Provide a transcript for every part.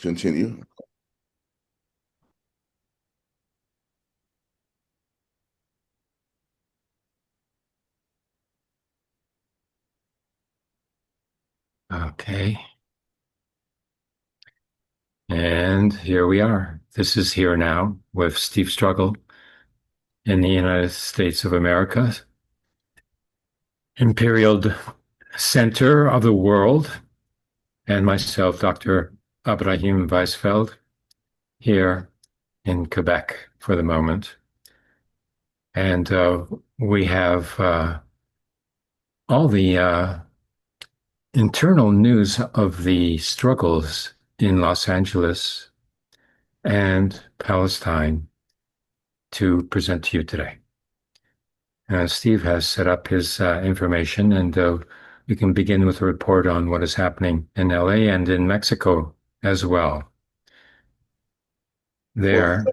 continue. Okay. And here we are. This is Here Now with Steve Struggle in the United States of America, Imperial Center of the world, and myself, Dr. Abraham Weisfeld, here in Quebec for the moment. And we have all the internal news of the struggles in Los Angeles and Palestine to present to you today. Steve has set up his information, and we can begin with a report on what is happening in LA and in Mexico as well. Well, There,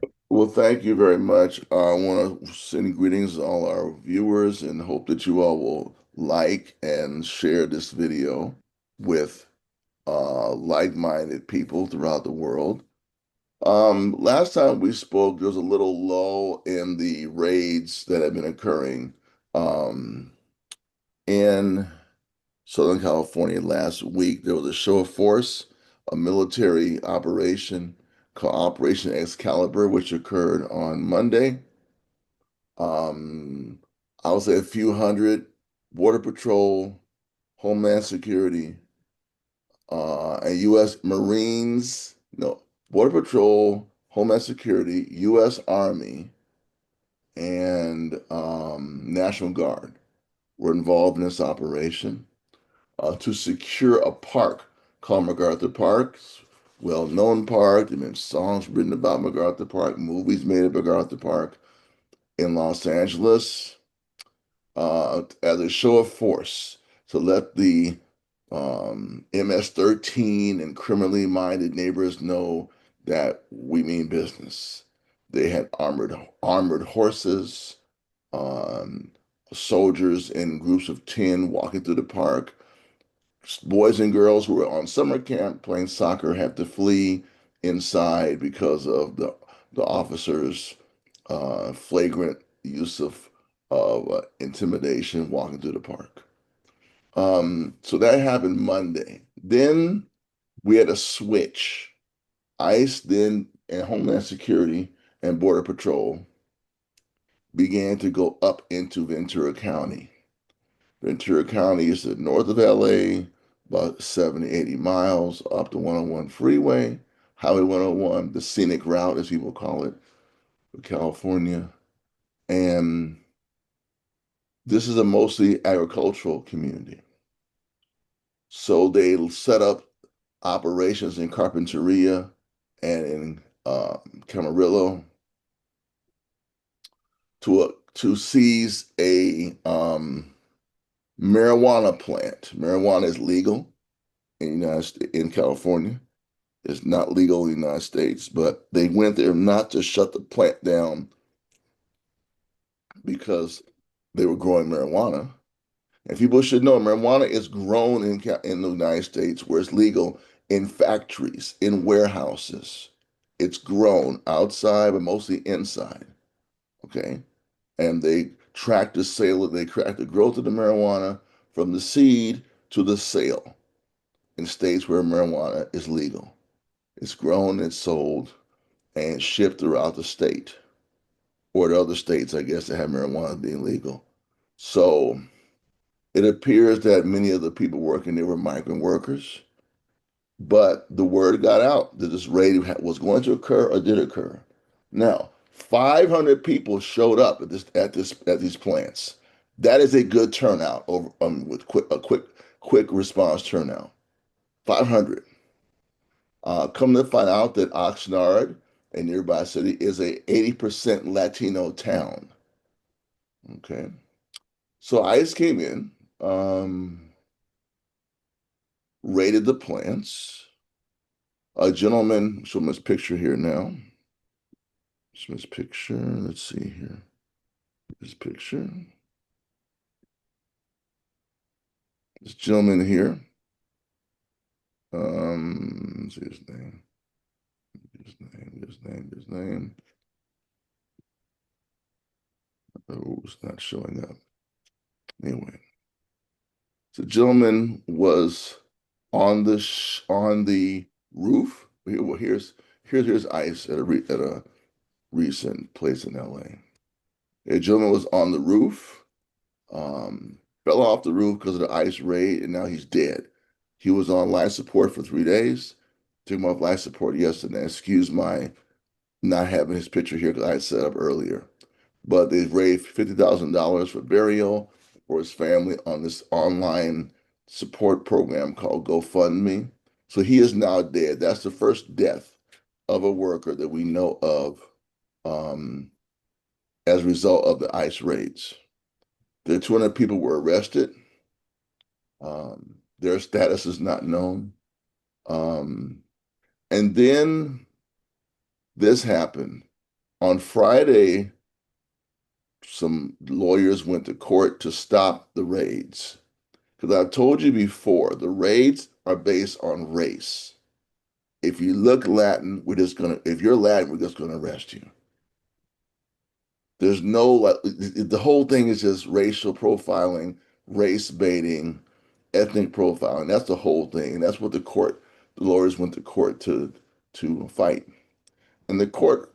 thank you very much. I want to send greetings to all our viewers and hope that you all will like and share this video with like-minded people throughout the world. Last time we spoke, there was a little lull in the raids that have been occurring um, in Southern California last week. There was a show of force, a military operation called Operation Excalibur, which occurred on Monday. Um, I would say a few hundred, Border Patrol, Homeland Security, and U.S. Marines, no, Border Patrol, Homeland Security, U.S. Army, and National Guard were involved in this operation to secure a park called MacArthur Park. Well-known park. There have been songs written about MacArthur Park, movies made at MacArthur Park in Los Angeles, as a show of force to let the MS-13 and criminally minded neighbors know that we mean business. They had armored horses, um, soldiers in groups of 10 walking through the park. Boys and girls who were on summer camp playing soccer had to flee inside because of the officers' flagrant use of intimidation walking through the park. So that happened Monday. Then we had a switch. ICE then and Homeland Security and Border Patrol began to go up into Ventura County. Ventura County is the north of LA, about 70, 80 miles up the 101 freeway, Highway 101, the scenic route, as people call it, for California. And this is a mostly agricultural community. So they set up operations in Carpinteria and in Camarillo to seize a marijuana plant. Marijuana is legal in California. It's not legal in the United States, but they went there not to shut the plant down because they were growing marijuana. And people should know marijuana is grown in the United States where it's legal in factories, in warehouses. It's grown outside, but mostly inside. Okay. And they track the sale, they track the growth of the marijuana from the seed to the sale in states where marijuana is legal. It's grown, it's sold, and shipped throughout the state or the other states, I guess, that have marijuana being legal. So it appears that many of the people working there were migrant workers, but the word got out that this raid was going to occur or did occur. Now, 500 people showed up at these plants. That is a good turnout over with quick response turnout. 500. Come to find out that Oxnard, a nearby city, is a 80% Latino town. Okay. So ICE came in, raided the plants. A gentleman, show him his picture here now. Show his picture. Let's see here. His picture. This gentleman here. Let's see his name. His name. Oh, it's not showing up. Anyway, the gentleman was on the roof. Well, here's ICE at a recent place in LA. A gentleman was on the roof, fell off the roof because of the ICE raid, and now he's dead. He was on life support for 3 days. Took him off life support yesterday. Excuse my not having his picture here because I had set up earlier. But they've raised $50,000 for burial for his family on this online support program called GoFundMe. So he is now dead. That's the first death of a worker that we know of um, as a result of the ICE raids. The 200 people were arrested. Their status is not known. Um, and then this happened. On Friday, some lawyers went to court to stop the raids. Because I've told you before, the raids are based on race. If you look Latin, if you're Latin, we're just gonna arrest you. There's no like the whole thing is just racial profiling, race baiting, ethnic profiling. That's the whole thing. And that's what the lawyers went to court to fight. And the court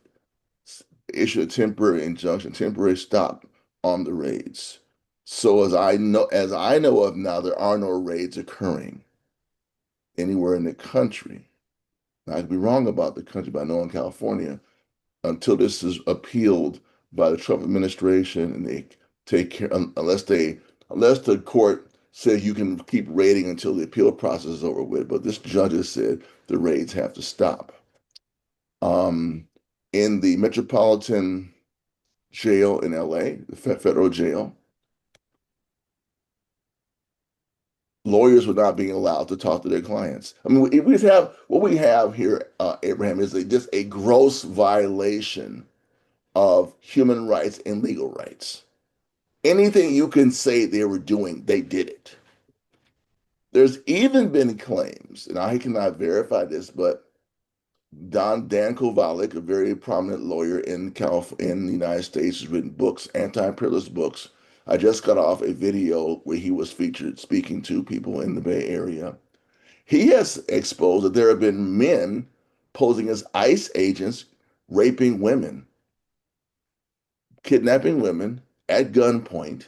issued a temporary injunction, temporary stop on the raids. So as I know of now, there are no raids occurring anywhere in the country. Now, I could be wrong about the country, but I know in California, until this is appealed by the Trump administration and they take care, unless the court says you can keep raiding until the appeal process is over with. But this judge has said the raids have to stop. Um, in the Metropolitan Jail in LA, the federal jail, lawyers were not being allowed to talk to their clients. I mean, we have what we have here, Abraham, is just a gross violation of human rights and legal rights. Anything you can say they were doing, they did it. There's even been claims, and I cannot verify this, but Dan Kovalik, a very prominent lawyer in the United States, has written books, anti-imperialist books. I just got off a video where he was featured speaking to people in the Bay Area. He has exposed that there have been men posing as ICE agents, raping women, kidnapping women at gunpoint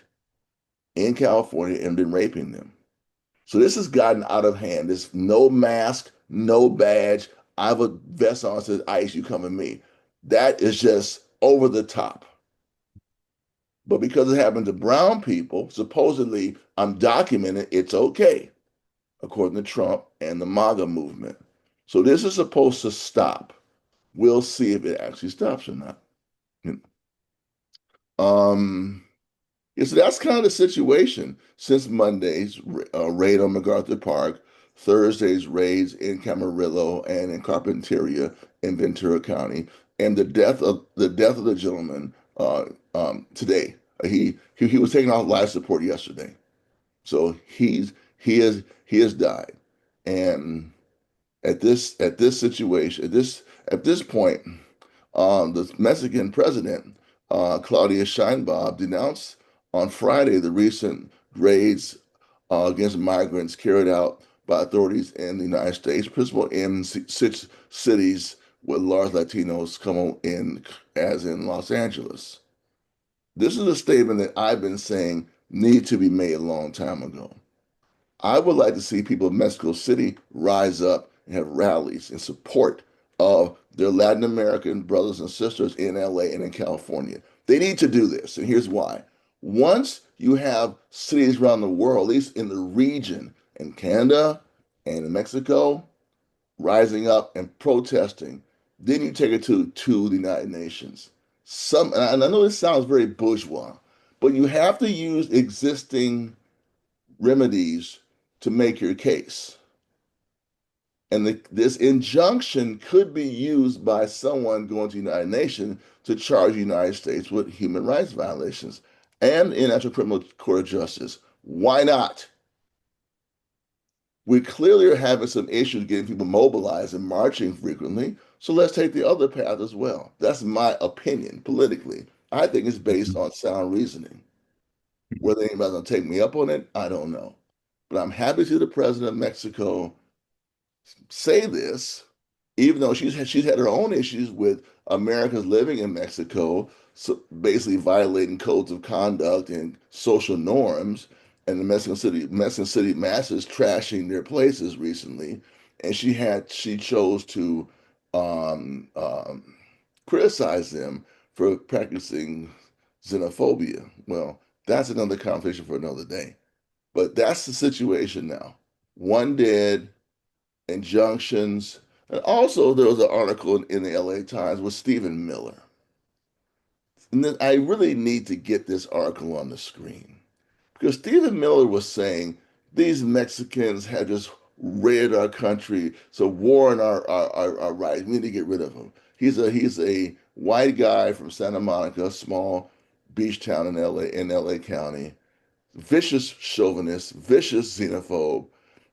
in California and been raping them. So this has gotten out of hand. There's no mask, no badge. I have a vest on that says ICE, you come with me. That is just over the top. But because it happened to brown people, supposedly I'm documented, it's okay, according to Trump and the MAGA movement. So this is supposed to stop. We'll see if it actually stops or not. Um, Yeah, so that's kind of the situation since Monday's raid on MacArthur Park, Thursday's raids in Camarillo and in Carpinteria in Ventura County, and the death of the gentleman today. He was taken off life support yesterday, so he has died. And at this situation at this point, the Mexican president, Claudia Sheinbaum, denounced on Friday the recent raids against migrants carried out by authorities in the United States, principally in six cities with large Latinos come in, as in Los Angeles. This is a statement that I've been saying needed to be made a long time ago. I would like to see people of Mexico City rise up and have rallies in support of their Latin American brothers and sisters in LA and in California. They need to do this, and here's why. Once you have cities around the world, at least in the region, in Canada and in Mexico, rising up and protesting, then you take it to the United Nations. And I know this sounds very bourgeois, but you have to use existing remedies to make your case. And this injunction could be used by someone going to the United Nations to charge the United States with human rights violations and International Criminal Court of Justice. Why not? We clearly are having some issues getting people mobilized and marching frequently. So let's take the other path as well. That's my opinion politically. I think it's based on sound reasoning. Whether anybody's going to take me up on it, I don't know. But I'm happy to see the president of Mexico say this, even though she's had her own issues with Americans living in Mexico, so basically violating codes of conduct and social norms, and the Mexican City masses trashing their places recently, and she chose to um, um, criticize them for practicing xenophobia. Well, that's another conversation for another day. But that's the situation now. One dead, injunctions. And also, there was an article in the LA Times with Stephen Miller. And then I really need to get this article on the screen because Stephen Miller was saying these Mexicans have just raided our country, so war on our rights. We need to get rid of them. He's a white guy from Santa Monica, a small beach town in LA County, vicious chauvinist, vicious xenophobe,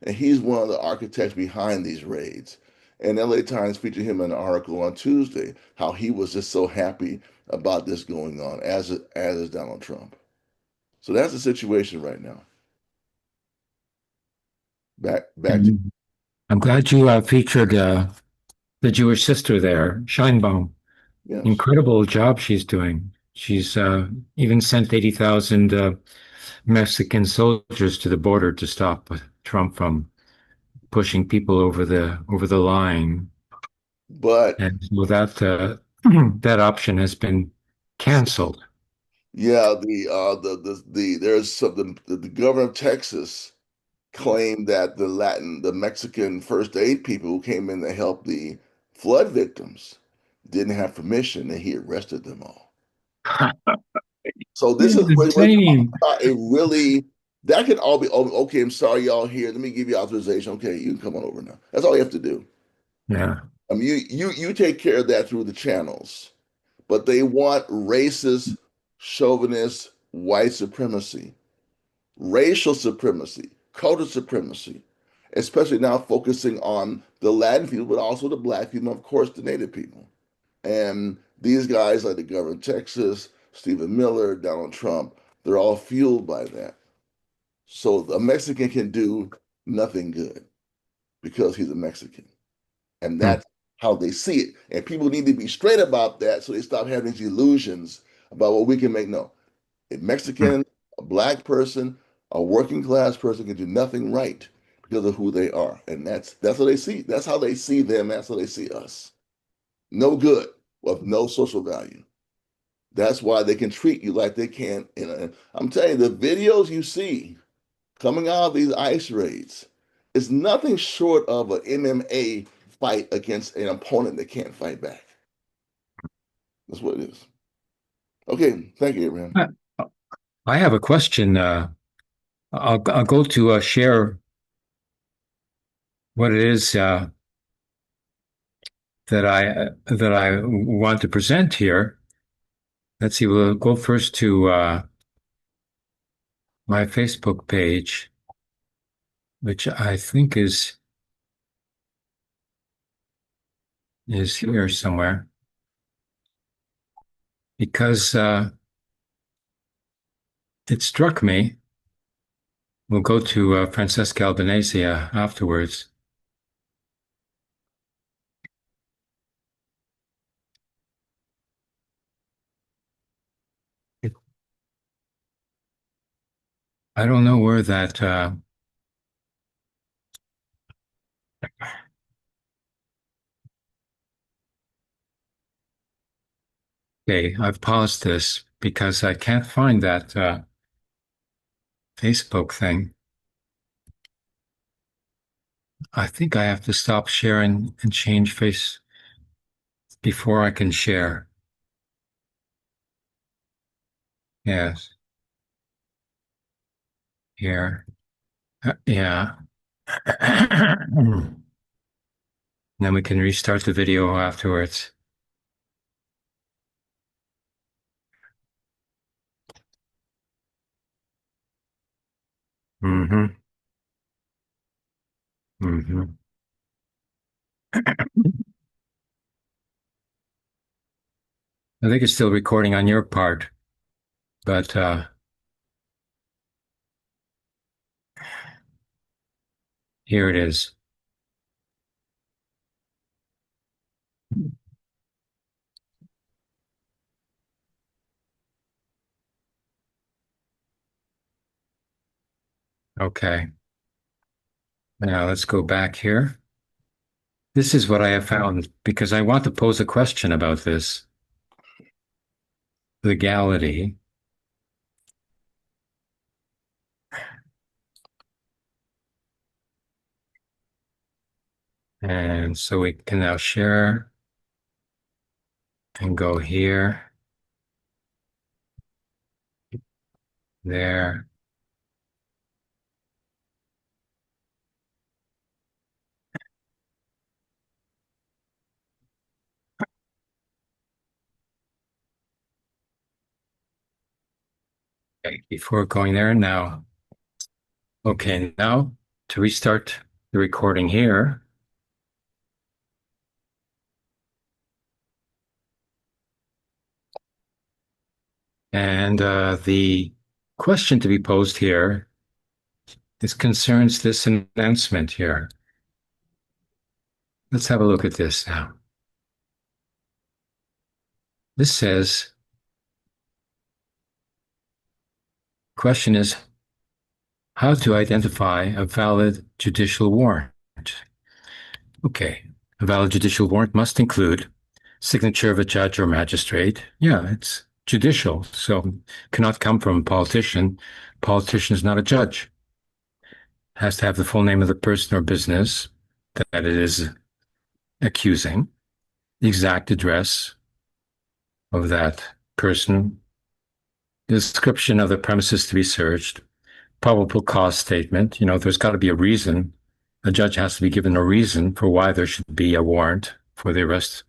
and he's one of the architects behind these raids. And LA Times featured him in an article on Tuesday, how he was just so happy about this going on, as is Donald Trump. So that's the situation right now. Back to And I'm glad you featured the Jewish sister there, Scheinbaum. yes. Incredible job she's doing. She's even sent 80,000 Mexican soldiers to the border to stop Trump from pushing people over the line. But And so that that option has been canceled. yeah, there's some the governor of Texas claimed that the Mexican first aid people who came in to help the flood victims didn't have permission and he arrested them all. So this is we're talking Insane. about a really that could all be oh, okay. I'm sorry, y'all here. Let me give you authorization. Okay, you can come on over now. That's all you have to do. Yeah. I mean, you take care of that through the channels. But they want racist, chauvinist, white supremacy, racial supremacy, cultural supremacy, especially now focusing on the Latin people, but also the black people, of course, the native people. And these guys, like the governor of Texas, Stephen Miller, Donald Trump, they're all fueled by that. So a Mexican can do nothing good because he's a Mexican. And Hmm. that's how they see it. And people need to be straight about that so they stop having these illusions about what we can make. No, a Hmm. Mexican, a black person, a working class person can do nothing right because of who they are. And that's what they see. That's how they see them. That's how they see us. No good with no social value. That's why they can treat you like they can. I'm telling you, the videos you see coming out of these ICE raids is nothing short of an MMA fight against an opponent that can't fight back. That's what it is. Okay, thank you, Abraham. I I have a question. I'll go to share what it is that I want to present here. Let's see. We'll go first to my Facebook page, which I think is here somewhere, because it struck me. We'll go to Francesca Albanese afterwards. It, I don't know where that. Okay, I've paused this because I can't find that Facebook thing. I think I have to stop sharing and change face before I can share. Yes, here. Yeah. Then we can restart the video afterwards. Hmm. Hmm. I think it's still recording on your part, but here it is. Okay. Now let's go back here. This is what I have found because I want to pose a question about this legality. And so we can now share and go here, there. Okay, before going there now. Okay, now to restart the recording here. And the question to be posed here is concerns this announcement here. Let's have a look at this now. This says, question is how to identify a valid judicial warrant. Okay, a valid judicial warrant must include signature of a judge or magistrate. Yeah, it's judicial, so cannot come from a politician. Politician is not a judge. Has to have the full name of the person or business that it is accusing, the exact address of that person, the description of the premises to be searched, probable cause statement. There's got to be a reason. A judge has to be given a reason for why there should be a warrant for the arrest,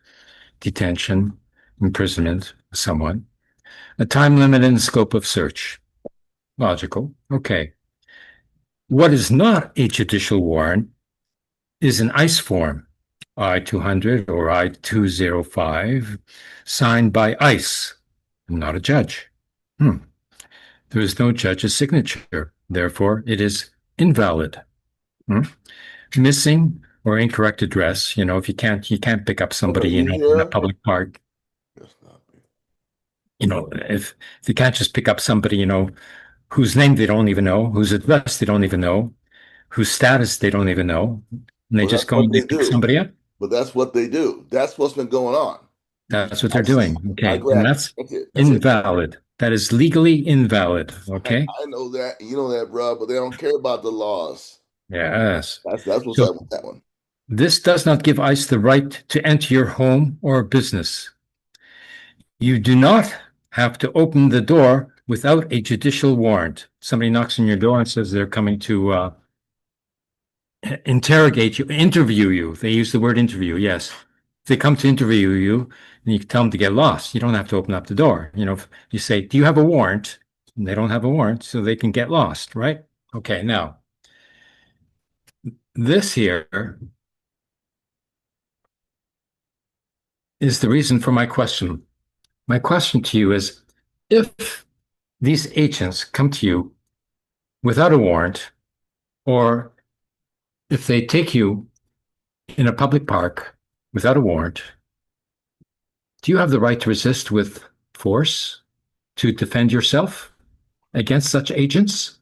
detention, imprisonment of someone. A time limit and scope of search. Logical. Okay. What is not a judicial warrant is an ICE form, I-200 or I-205, signed by ICE, not a judge. There is no judge's signature. Therefore, it is invalid. Missing or incorrect address. If you can't pick up Will somebody, it be in a here? public park. Yes, not be. If you can't just pick up somebody, whose name they don't even know, whose address they don't even know, whose status they don't even know, and they Well, just that's go what and they they pick do. somebody up. But that's what they do. That's what's been going on. That's what I they're see. doing. I Okay. And grab it. that's That's it. That's it. invalid. That is legally invalid. I, Okay. I know that. You know that, bro. But they don't care about the laws. Yes. That's what's So up with that one. this does not give ICE the right to enter your home or business. You do not have to open the door without a judicial warrant. Somebody knocks on your door and says they're coming to interrogate you, interview you. They use the word interview. Yes. If they come to interview you, and you tell them to get lost. You don't have to open up the door. If you say, "Do you have a warrant?" And they don't have a warrant, so they can get lost, right? Okay. Now, this here is the reason for my question. My question to you is, if these agents come to you without a warrant, or if they take you in a public park without a warrant, do you have the right to resist with force to defend yourself against such agents?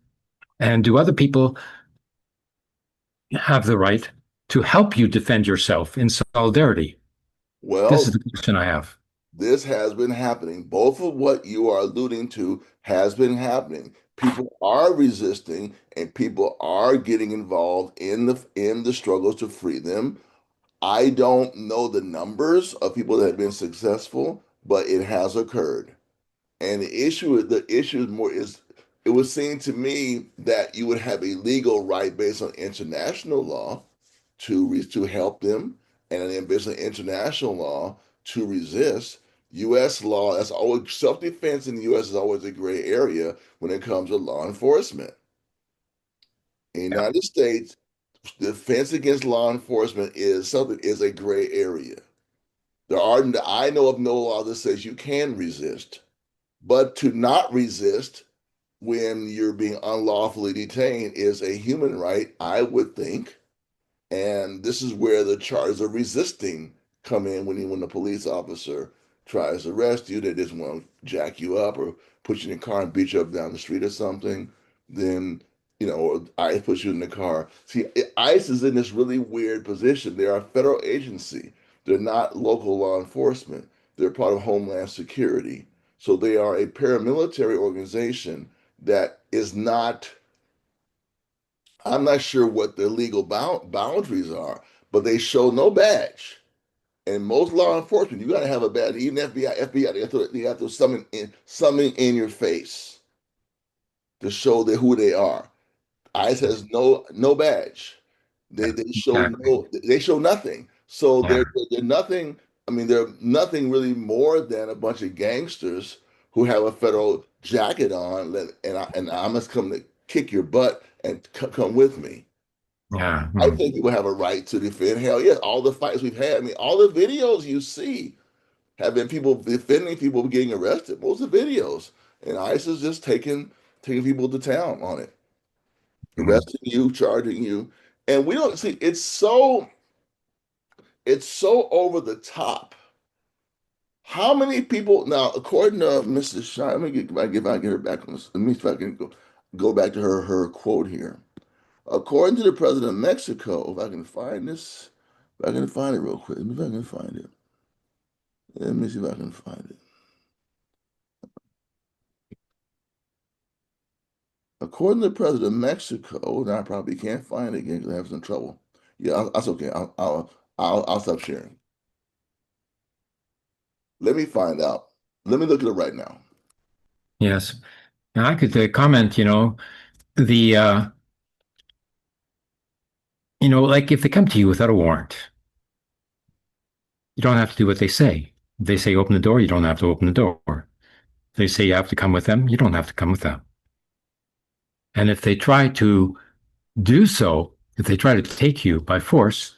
And do other people have the right to help you defend yourself in solidarity? This is Well, the question I have. this has been happening. Both of what you are alluding to has been happening. People are resisting and people are getting involved in the struggles to free them. I don't know the numbers of people that have been successful, but it has occurred. And the issue is more is it was seen to me that you would have a legal right based on international law to help them, and then based on international law to resist. U.S. law, that's always self-defense in the U.S. is always a gray area when it comes to law enforcement. In the Yeah. United States, defense against law enforcement is a gray area. I know of no law that says you can resist, but to not resist when you're being unlawfully detained is a human right, I would think. And this is where the charges of resisting come in when the police officer tries to arrest you, they just want to jack you up or put you in a car and beat you up down the street or something. Then, or ICE puts you in the car. See, ICE is in this really weird position. They're a federal agency. They're not local law enforcement. They're part of Homeland Security. So they are a paramilitary organization that is not, I'm not sure what their legal boundaries are, but they show no badge. And most law enforcement, you got to have a badge. Even FBI, they have to summon in your face to show who they are. ICE has no badge. Yeah, They show exactly. nothing. So Yeah, they're nothing. I mean, they're nothing really more than a bunch of gangsters who have a federal jacket on, and I must come to kick your butt and come with me. yeah. I think people have a right to defend. Hell yes, all the fights we've had. I mean, all the videos you see have been people defending people getting arrested. Most of the videos, and ICE is just taking people to town on it, Mm. arresting you, charging you, and we don't see. It's so over the top. How many people now? According to Mrs. Shine, let me get if I get her back on this. Let me see if I can go back to her quote here. According to the president of Mexico, if I can find this, if I can find it real quick, if I can find it. Let me see if I can find it. According to the president of Mexico, and I probably can't find it again because I have some trouble. Yeah, that's okay. I'll stop sharing. Let me find out. Let me look at it right now. Yes. Now I could comment, the like if they come to you without a warrant, you don't have to do what they say. If they say open the door, you don't have to open the door. If they say you have to come with them, you don't have to come with them. And if they try to do so, if they try to take you by force,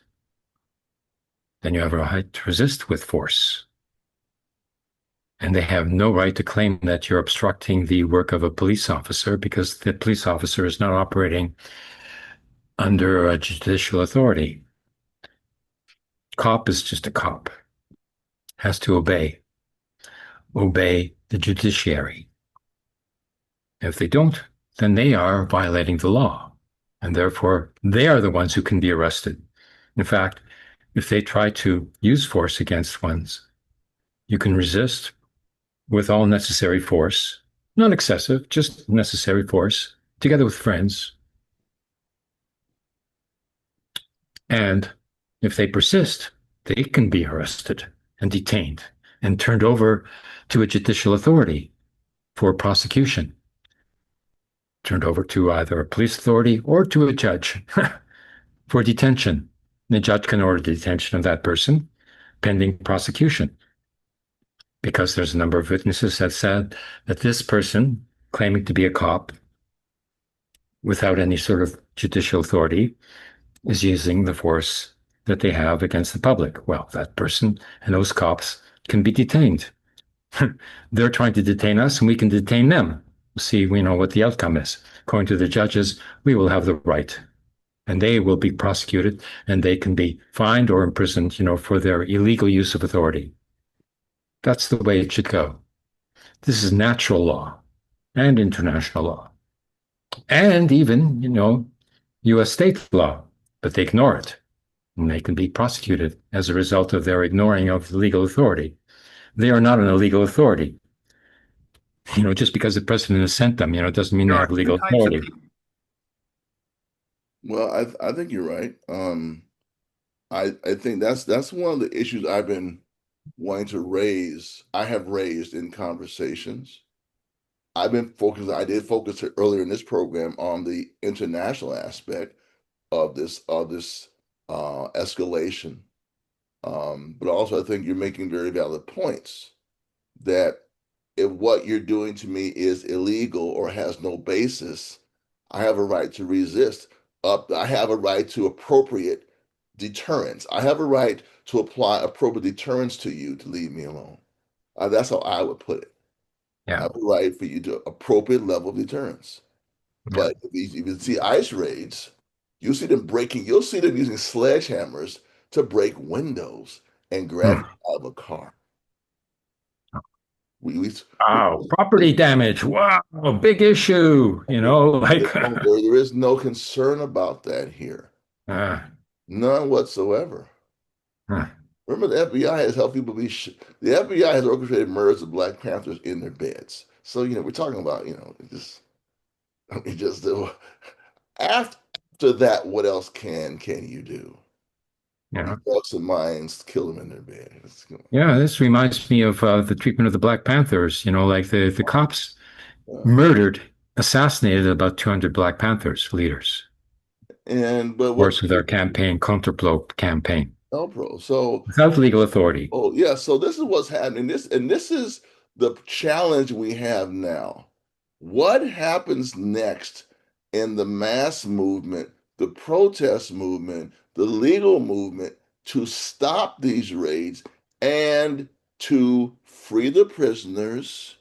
then you have a right to resist with force. And they have no right to claim that you're obstructing the work of a police officer because the police officer is not operating under a judicial authority. Cop is just a cop, has to obey the judiciary. If they don't, then they are violating the law. And therefore, they are the ones who can be arrested. In fact, if they try to use force against ones, you can resist with all necessary force, not excessive, just necessary force, together with friends. And if they persist, they can be arrested and detained and turned over to a judicial authority for prosecution, turned over to either a police authority or to a judge for detention. The judge can order the detention of that person pending prosecution because there's a number of witnesses that said that this person claiming to be a cop without any sort of judicial authority is using the force that they have against the public. Well, that person and those cops can be detained. They're trying to detain us and we can detain them. See, we know what the outcome is. According to the judges, we will have the right and they will be prosecuted and they can be fined or imprisoned, for their illegal use of authority. That's the way it should go. This is natural law and international law and even, US state law, but they ignore it and they can be prosecuted as a result of their ignoring of legal authority. They are not an illegal authority. Just because the president has sent them, doesn't mean they There are have two legal types of authority. people. Well, I think you're right. I think that's one of the issues I've been wanting to raise. I have raised in conversations. I did focus earlier in this program on the international aspect of this escalation. But also, I think you're making very valid points that if what you're doing to me is illegal or has no basis, I have a right to resist. I have a right to appropriate deterrence. I have a right to apply appropriate deterrence to you to leave me alone. That's how I would put it. I Yeah. have a right for you to appropriate level of deterrence. Yeah. But if you see ICE raids, you'll see them using sledgehammers to break windows and grab Hmm. you out of a car. We, we, Wow. Property damage. Wow. Big issue. Like, there is no concern about that here. uh, None whatsoever. huh. Remember, the FBI has helped people the FBI has orchestrated murders of Black Panthers in their beds. So, we're talking about, just, I mean, just after that, what else can you do? Yeah. Thoughts and minds kill them in their bed. Yeah. This reminds me of the treatment of the Black Panthers. Like the cops uh, murdered, assassinated about 200 Black Panthers leaders. but Of what course, with their campaign, counterplo campaign, Elpro? So, without legal authority. oh yeah, so this is what's happening. This is the challenge we have now. What happens next in the mass movement, the protest movement, the legal movement to stop these raids and to free the prisoners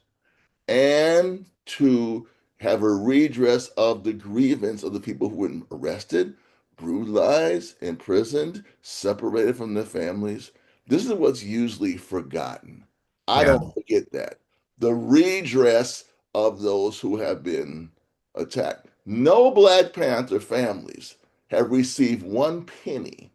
and to have a redress of the grievance of the people who were arrested, brutalized, imprisoned, separated from their families. This is what's usually forgotten. I Yeah. don't forget that. The redress of those who have been attacked. No Black Panther families have received one penny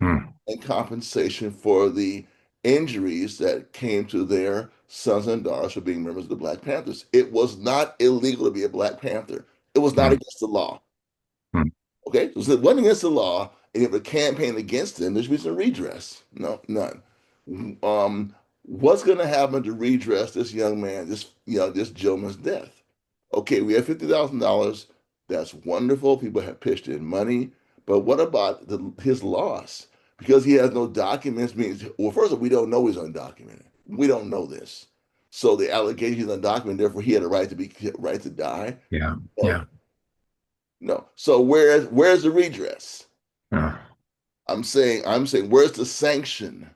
Hmm. in compensation for the injuries that came to their sons and daughters for being members of the Black Panthers. It was not illegal to be a Black Panther. It was not Hmm. against the law. Hmm. Okay, so it wasn't against the law, and if a campaign against them, there should be some redress. No, none. What's going to happen to redress this young man, this gentleman's death? Okay, we have $50,000. That's wonderful. People have pitched in money, but what about his loss? Because he has no documents. Means well, first of all, we don't know he's undocumented. We don't know this. So the allegation is undocumented. Therefore, he had a right to die. Yeah. No, Yeah. no. So where's the redress? Uh, I'm saying, where's the sanction?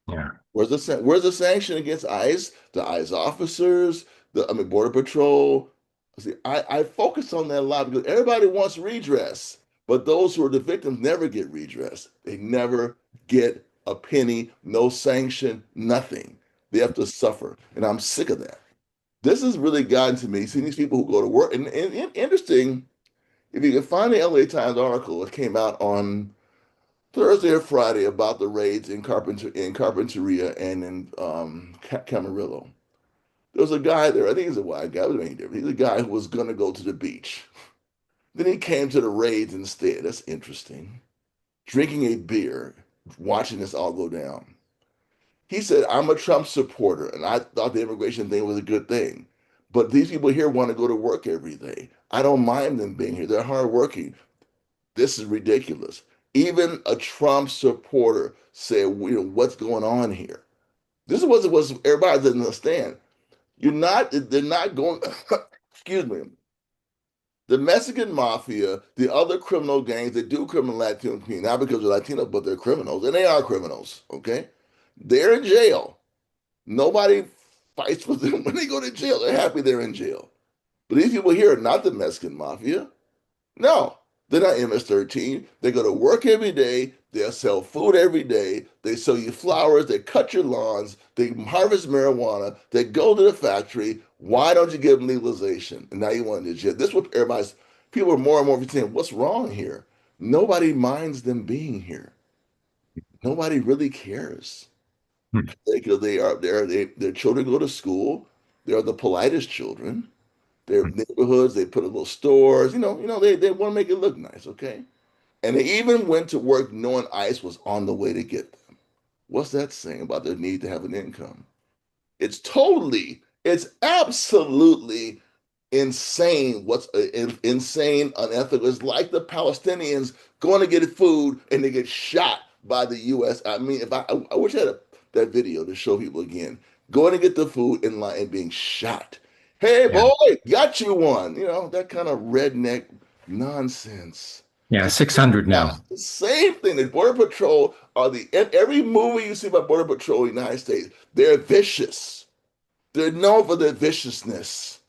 yeah. Where's the sanction against ICE, the ICE officers, Border Patrol? See, I focus on that a lot because everybody wants redress, but those who are the victims never get redress. They never get a penny, no sanction, nothing. They have to suffer, and I'm sick of that. This has really gotten to me. Seeing these people who go to work, and interesting, if you can find the LA Times article, it came out on Thursday or Friday about the raids in Carpinteria and in Camarillo. There was a guy there. I think he's a white guy. It was any different. He's a guy who was going to go to the beach. Then he came to the raids instead. That's interesting. Drinking a beer, watching this all go down. He said, "I'm a Trump supporter, and I thought the immigration thing was a good thing. But these people here want to go to work every day. I don't mind them being here. They're hardworking. This is ridiculous." Even a Trump supporter said, what's going on here? This is what it was everybody doesn't understand. They're not going, excuse me. The Mexican mafia, the other criminal gangs that do criminal Latino community, not because they're Latino, but they're criminals, and they are criminals, okay? They're in jail. Nobody fights with them when they go to jail. They're happy they're in jail. But these people here are not the Mexican mafia. No, they're not MS-13. They go to work every day. They sell food every day. They sell you flowers. They cut your lawns. They harvest marijuana. They go to the factory. Why don't you give them legalization? And now you want to do jail. This is what people are more and more saying, what's wrong here? Nobody minds them being here. Nobody really cares. Hmm. Because their children go to school. They're the politest children. Their Hmm. neighborhoods, they put in little stores, they want to make it look nice, okay? And they even went to work knowing ICE was on the way to get them. What's that saying about their need to have an income? It's absolutely insane. What's insane, unethical. It's like the Palestinians going to get food and they get shot by the U.S. I mean, if I wish I had that video to show people again, going to get the food in line and being shot. Hey, Yeah. boy, got you one. That kind of redneck nonsense. Yeah, 600 now. The same thing. The Border Patrol are in every movie you see about Border Patrol in the United States, they're vicious. They're known for their viciousness.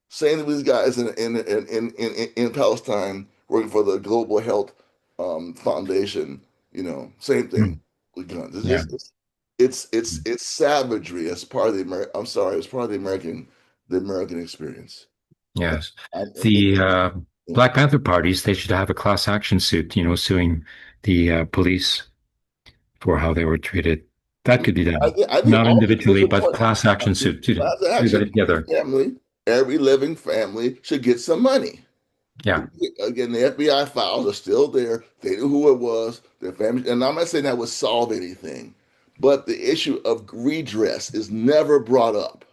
Same with these guys in Palestine working for the Global Health Foundation, same thing Mm. with guns. Yeah. It's savagery as part of the American. I'm sorry, it's part of the American experience. Yes. I, The yeah. Black Panther parties, they should have a class action suit, suing the police for how they were treated. That could be done. I think Not all people individually, but support class action suit. class Everybody action. together. Every living family should get some money. Yeah. Again, the FBI files are still there. They knew who it was, their family, and I'm not saying that would solve anything, but the issue of redress is never brought up.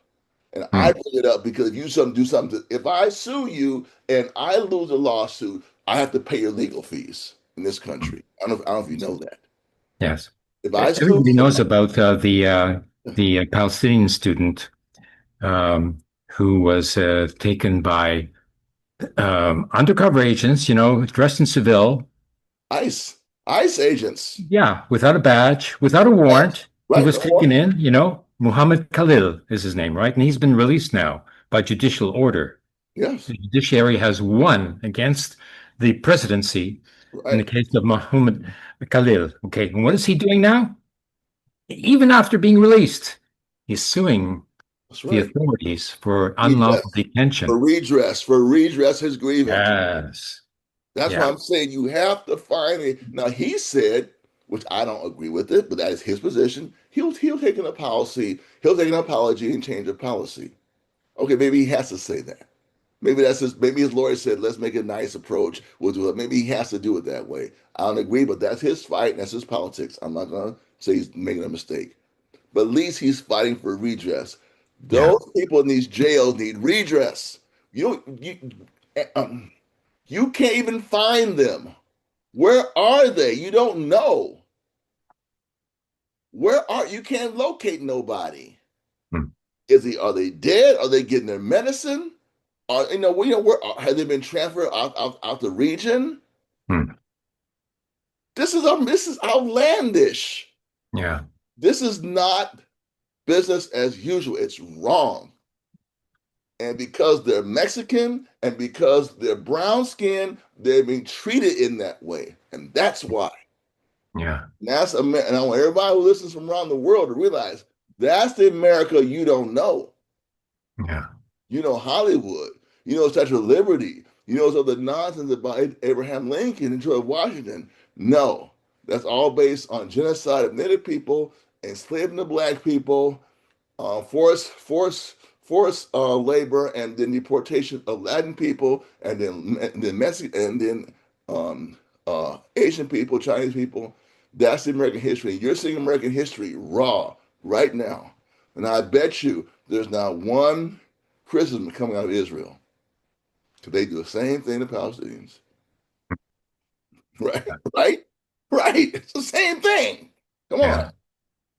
And I Mm. bring it up because if you do something, if I sue you and I lose a lawsuit, I have to pay your legal fees in this country. I don't know if you know that. Yes. If I sue Everybody knows somebody, about the Palestinian student um, who was taken by undercover agents, dressed in civil. ICE, ICE agents, Yeah, without a badge, without a yes, warrant. He right? was No taken warning. in, Muhammad Khalil is his name, right? And he's been released now by judicial order. Yes, The judiciary has won against the presidency in the right. case of Muhammad Khalil. Okay, and what is he doing now? Even after being released, he's suing That's the right. authorities for unlawful Redress, detention. for redress his grievance. Yes. That's why Yeah. I'm saying you have to find it. Now he said, which I don't agree with it, but that is his position. He'll take an policy, he'll take an apology and change the policy. Okay, maybe he has to say that. Maybe his lawyer said, let's make a nice approach. We'll do it. Maybe he has to do it that way. I don't agree, but that's his fight and that's his politics. I'm not gonna say he's making a mistake. But at least he's fighting for redress. Yeah. Those people in these jails need redress. You you can't even find them. Where are they? You don't know. Where are you? Can't locate nobody. Hmm. Are they dead? Are they getting their medicine? Where have they been transferred out the region? Hmm. This is outlandish. Yeah. This is not business as usual. It's wrong. And because they're Mexican and because they're brown skinned, they're being treated in that way. And that's why. Yeah. And I want everybody who listens from around the world to realize that's the America you don't know. Yeah. You know Hollywood. You know Statue of Liberty. You know some of the nonsense about Abraham Lincoln and George Washington. No, that's all based on genocide of Native people, enslaving the black people, forced labor, and then deportation of Latin people, and then Mexican, and then Asian people, Chinese people. That's the American history. You're seeing American history raw right now, and I bet you there's not one criticism coming out of Israel because they do the same thing to Palestinians. Right, right, right. It's the same thing. Come on.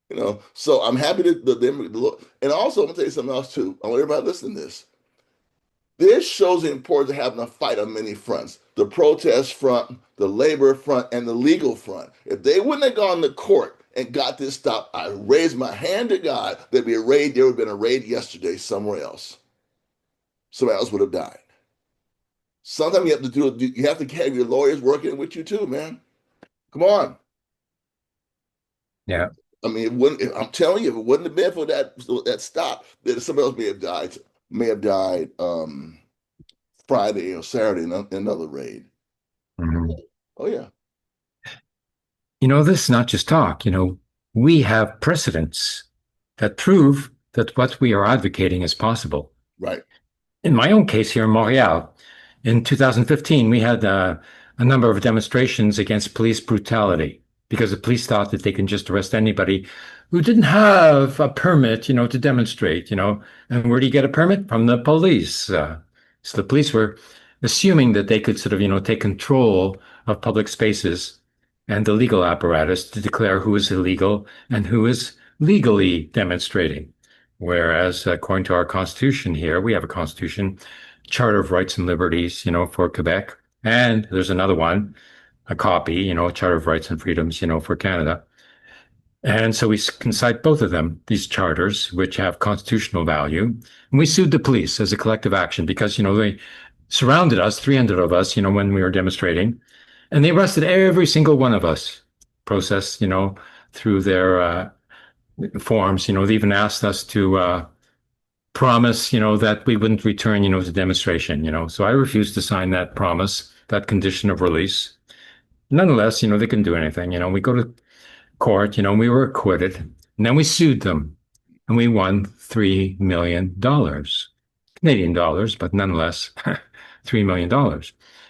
Yeah. So I'm happy that and also I'm gonna tell you something else too. I want everybody to listen to this. This shows the importance of having a fight on many fronts: the protest front, the labor front, and the legal front. If they wouldn't have gone to court and got this stopped, I raised my hand to God, there'd be a raid. There would have been a raid yesterday somewhere else. Somebody else would have died. Sometimes you have to have your lawyers working with you too, man. Come on. Yeah. I mean, it wouldn't. I'm telling you, if it wouldn't have been for that stop, then somebody else may have died Friday or Saturday in another raid. Mhm. Oh yeah, This is not just talk. We have precedents that prove that what we are advocating is possible. right. In my own case here in Montreal, in 2015, we had a number of demonstrations against police brutality because the police thought that they can just arrest anybody who didn't have a permit, to demonstrate. And where do you get a permit? From the police. So the police were assuming that they could sort of, take control of public spaces and the legal apparatus to declare who is illegal and who is legally demonstrating. Whereas, according to our constitution here, we have a constitution, Charter of Rights and Liberties, for Quebec, And there's another one, a copy, a Charter of Rights and Freedoms, for Canada. And so we can cite both of them, these charters, which have constitutional value. And we sued the police as a collective action because, they surrounded us, 300 of us, when we were demonstrating, and they arrested every single one of us, processed, through their forms. They even asked us to promise, that we wouldn't return, to the demonstration, So I refused to sign that promise, that condition of release. Nonetheless, they couldn't do anything. We go to court, we were acquitted, and then we sued them, and we won $3 million, Canadian dollars, but nonetheless, $3 million.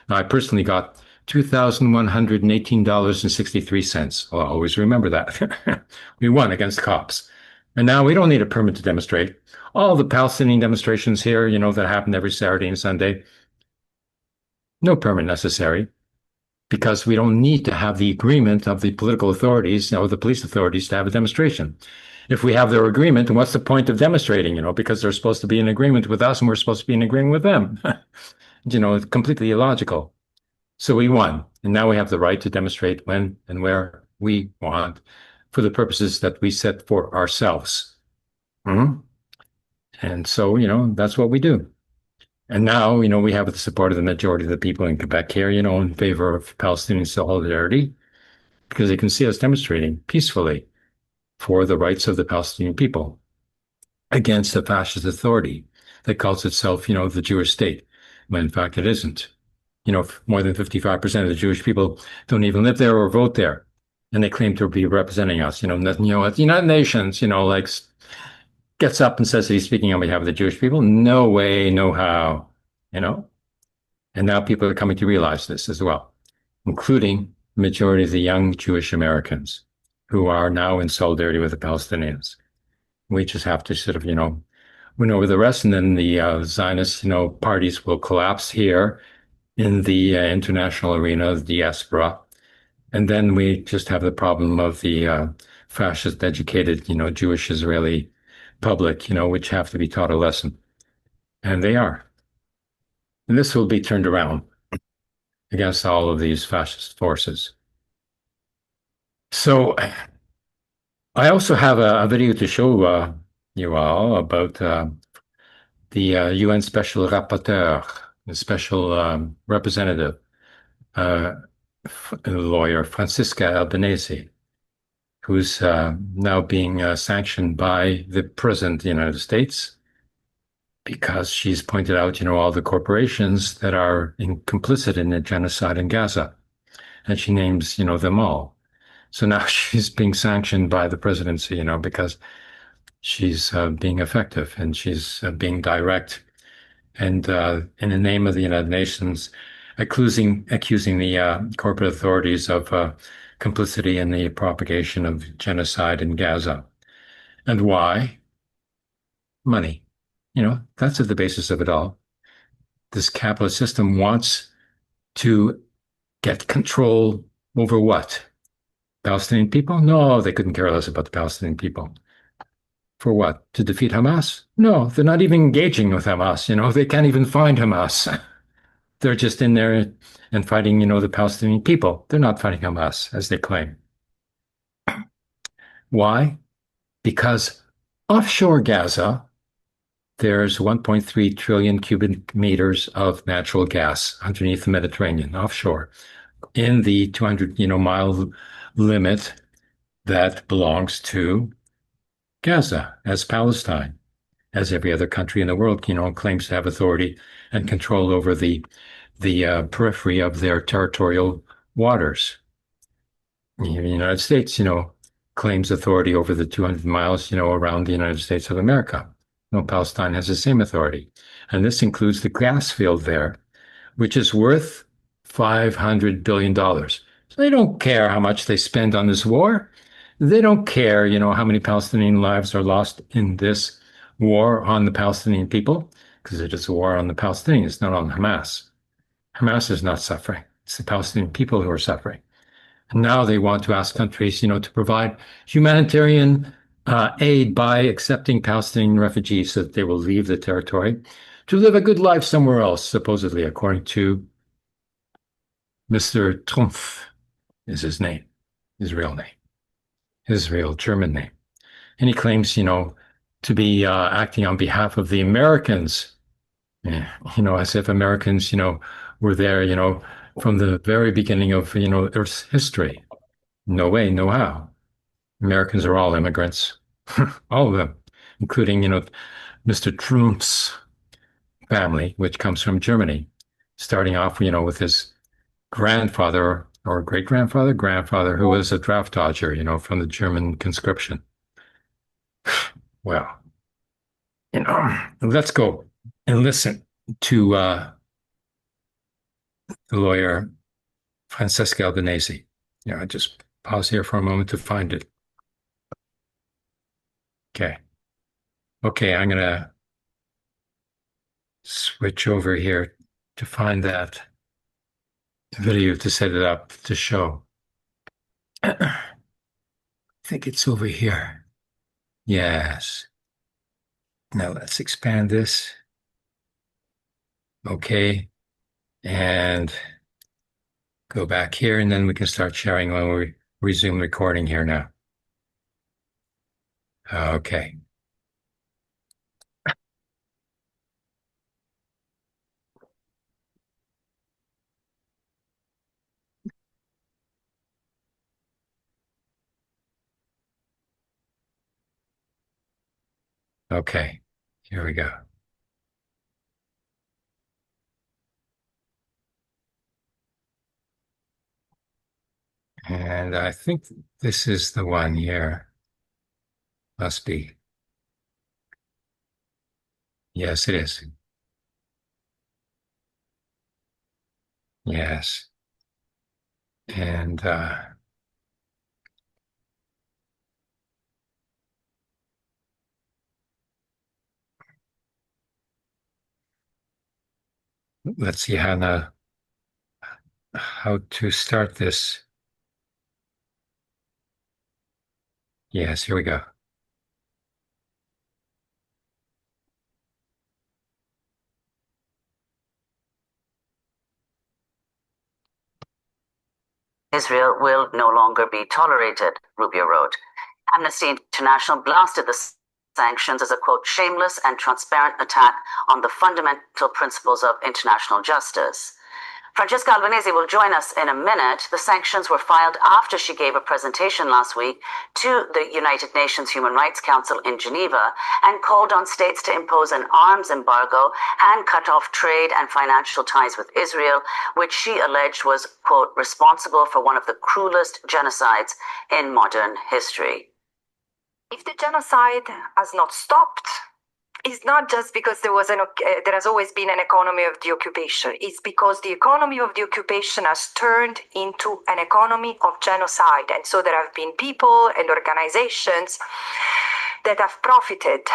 I personally got $2,118.63. I'll always remember that. We won against cops. And now we don't need a permit to demonstrate. All the Palestinian demonstrations here, that happen every Saturday and Sunday, no permit necessary because we don't need to have the agreement of the political authorities or the police authorities to have a demonstration. If we have their agreement, then what's the point of demonstrating, because they're supposed to be in agreement with us and we're supposed to be in agreement with them. It's completely illogical. So we won. And now we have the right to demonstrate when and where we want for the purposes that we set for ourselves. Mm-hmm. And so, that's what we do. And now, we have the support of the majority of the people in Quebec here, in favor of Palestinian solidarity, because they can see us demonstrating peacefully for the rights of the Palestinian people against a fascist authority that calls itself, the Jewish state, when in fact it isn't. More than 55% of the Jewish people don't even live there or vote there. And they claim to be representing us, at the United Nations, like gets up and says that he's speaking on behalf of the Jewish people. No way, no how, And now people are coming to realize this as well, including the majority of the young Jewish Americans who are now in solidarity with the Palestinians. We just have to sort of, win over the rest, and then the Zionist, parties will collapse here in the international arena, the diaspora. And then we just have the problem of the fascist educated, Jewish Israeli public, which have to be taught a lesson. And they are. And this will be turned around against all of these fascist forces. So I also have a video to show you all about the UN Special Rapporteur, the special representative, lawyer Francisca Albanese, who's now being sanctioned by the President of the United States because she's pointed out, all the corporations that are complicit in the genocide in Gaza. And she names, them all. So now she's being sanctioned by the presidency, because she's being effective and she's being direct. And in the name of the United Nations, accusing the corporate authorities of complicity in the propagation of genocide in Gaza. And why? Money. That's at the basis of it all. This capitalist system wants to get control over what? Palestinian people? No, they couldn't care less about the Palestinian people. For what? To defeat Hamas? No, they're not even engaging with Hamas. They can't even find Hamas. They're just in there and fighting, the Palestinian people. They're not fighting Hamas, as they claim. Why? Because offshore Gaza, there's 1.3 trillion cubic meters of natural gas underneath the Mediterranean, offshore, in the 200, mile limit that belongs to Gaza as Palestine, as every other country in the world, claims to have authority and control over the periphery of their territorial waters. The United States, claims authority over the 200 miles, around the United States of America. Palestine has the same authority. And this includes the gas field there, which is worth $500 billion. So they don't care how much they spend on this war. They don't care, how many Palestinian lives are lost in this war on the Palestinian people, because it is a war on the Palestinians, not on Hamas. Hamas is not suffering. It's the Palestinian people who are suffering. And now they want to ask countries, to provide humanitarian aid by accepting Palestinian refugees so that they will leave the territory to live a good life somewhere else, supposedly, according to Mr. Trumpf is his name, his real name, his real German name. And he claims, to be acting on behalf of the Americans, yeah, as if Americans, were there, from the very beginning of, Earth's history. No way, no how. Americans are all immigrants, all of them, including, Mr. Trump's family, which comes from Germany, starting off, with his grandfather or grandfather, who was a draft dodger, from the German conscription. Well, let's go and listen to the lawyer Francesca Albanese. I just pause here for a moment to find it. Okay. Okay, I'm going to switch over here to find that video to set it up to show. I think it's over here. Yes. Now let's expand this. Okay. And go back here, and then we can start sharing when we resume recording here now. Okay. Okay. Here we go. And I think this is the one here. Must be. Yes, it is. Yes. And let's see how to start this. Yes, here we go. Israel will no longer be tolerated, Rubio wrote. Amnesty International blasted the sanctions as a, quote, shameless and transparent attack on the fundamental principles of international justice. Francesca Albanese will join us in a minute. The sanctions were filed after she gave a presentation last week to the United Nations Human Rights Council in Geneva and called on states to impose an arms embargo and cut off trade and financial ties with Israel, which she alleged was, quote, responsible for one of the cruelest genocides in modern history. If the genocide has not stopped, it's not just because there has always been an economy of the occupation. It's because the economy of the occupation has turned into an economy of genocide. And so there have been people and organizations that have profited